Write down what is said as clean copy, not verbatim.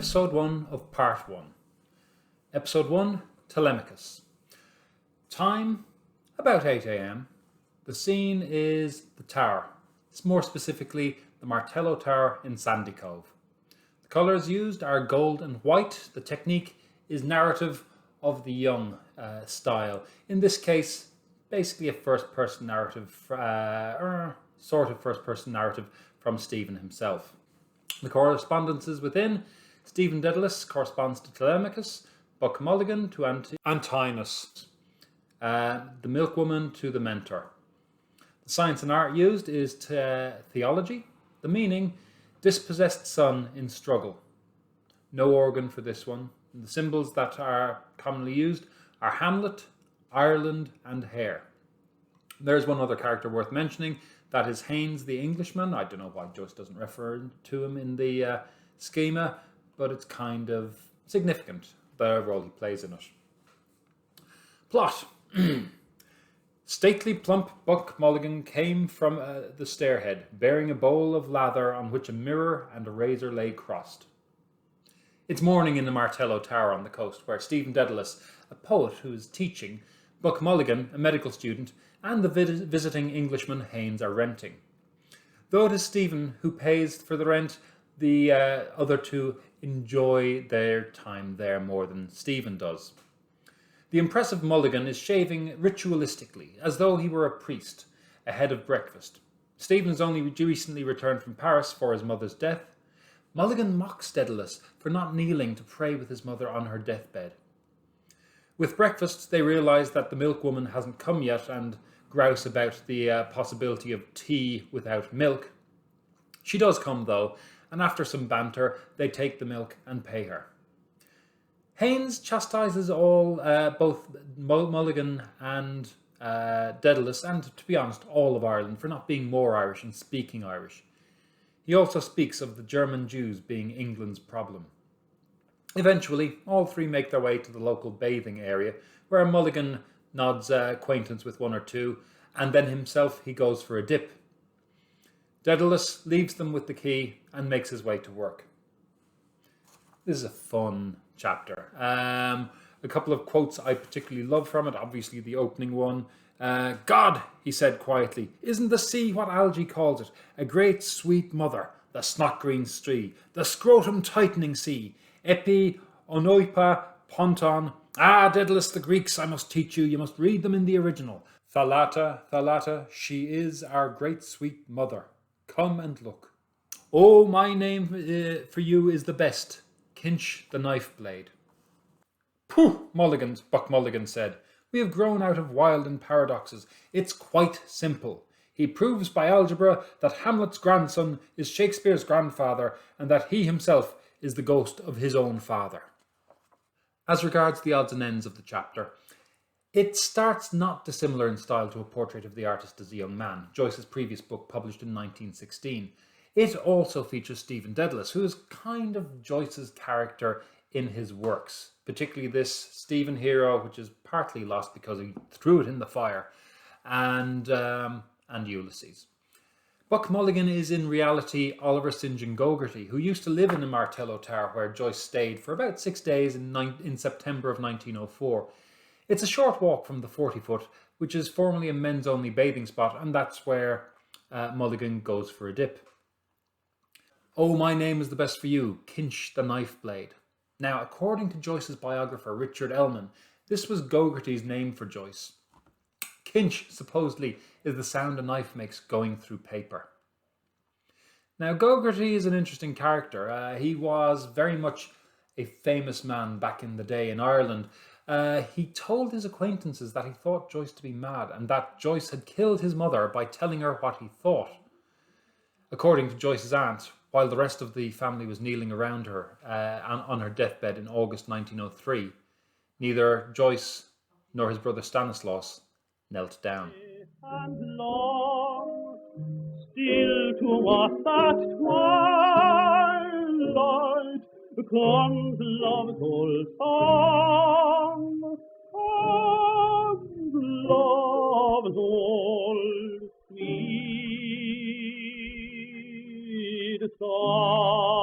Episode 1 of Part 1. Episode 1, Telemachus. Time, about 8 a.m. The scene is the tower. It's more specifically the Martello Tower in Sandycove. The colours used are gold and white. The technique is narrative of the young style. In this case, basically a first-person narrative, sort of first-person narrative from Stephen himself. The correspondences within: Stephen Dedelaus corresponds to Telemachus, Buck Mulligan to Antinous, the Milkwoman to the mentor. The science and art used is Theology. The meaning: dispossessed son in struggle. No organ for this one. The symbols that are commonly used are Hamlet, Ireland, and hair. There's one other character worth mentioning. That is Haines, the Englishman. I don't know why Joyce doesn't refer to him in the schema, but it's kind of significant, the role he plays in it. Plot. Stately plump Buck Mulligan came from the stairhead, bearing a bowl of lather on which a mirror and a razor lay crossed. It's morning in the Martello Tower on the coast, where Stephen Dedelaus, a poet who is teaching, Buck Mulligan, a medical student, and the visiting Englishman Haines are renting. Though it is Stephen who pays for the rent, the other two enjoy their time there more than Stephen does. The impressive Mulligan is shaving ritualistically, as though he were a priest, ahead of breakfast. Stephen's only recently returned from Paris for his mother's death. Mulligan mocks Dedelaus for not kneeling to pray with his mother on her deathbed. With breakfast, they realise that the milkwoman hasn't come yet and grouse about the possibility of tea without milk. She does come though, and after some banter, they take the milk and pay her. Haines chastises both Mulligan and Dedelaus, and to be honest, all of Ireland, for not being more Irish and speaking Irish. He also speaks of the German Jews being England's problem. Eventually, all three make their way to the local bathing area, where Mulligan nods acquaintance with one or two, and then himself he goes for a dip. Dedelaus leaves them with the key and makes his way to work. This is a fun chapter. A couple of quotes I particularly love from it. Obviously the opening one. God, he said quietly, isn't the sea what Algae calls it? A great sweet mother, the snot-green stream, the scrotum-tightening sea, epi, onoipa, ponton. Ah, Dedelaus, the Greeks, I must teach you. You must read them in the original. Thalata, Thalata, she is our great sweet mother. Come and look. Oh, my name for you is the best. Kinch the knife blade. Pooh, Buck Mulligan said. We have grown out of Wilde paradoxes. It's quite simple. He proves by algebra that Hamlet's grandson is Shakespeare's grandfather, and that he himself is the ghost of his own father. As regards the odds and ends of the chapter, it starts not dissimilar in style to A Portrait of the Artist as a Young Man, Joyce's previous book published in 1916. It also features Stephen Dedelaus, who is kind of Joyce's character in his works, particularly this Stephen hero, which is partly lost because he threw it in the fire, and Ulysses. Buck Mulligan is in reality Oliver St. John Gogarty, who used to live in the Martello Tower where Joyce stayed for about 6 days in September of 1904. It's a short walk from the 40-foot, which is formerly a men's-only bathing spot, and that's where Mulligan goes for a dip. Oh, my name is the best for you, Kinch the knife blade. Now, according to Joyce's biographer, Richard Ellman, this was Gogarty's name for Joyce. Kinch, supposedly, is the sound a knife makes going through paper. Now, Gogarty is an interesting character. He was very much a famous man back in the day in Ireland. He told his acquaintances that he thought Joyce to be mad and that Joyce had killed his mother by telling her what he thought. According to Joyce's aunt, while the rest of the family was kneeling around her on her deathbed in August 1903, neither Joyce nor his brother Stanislaus knelt down. And long, still toward that twilight comes love's old song, and love's old sweet song.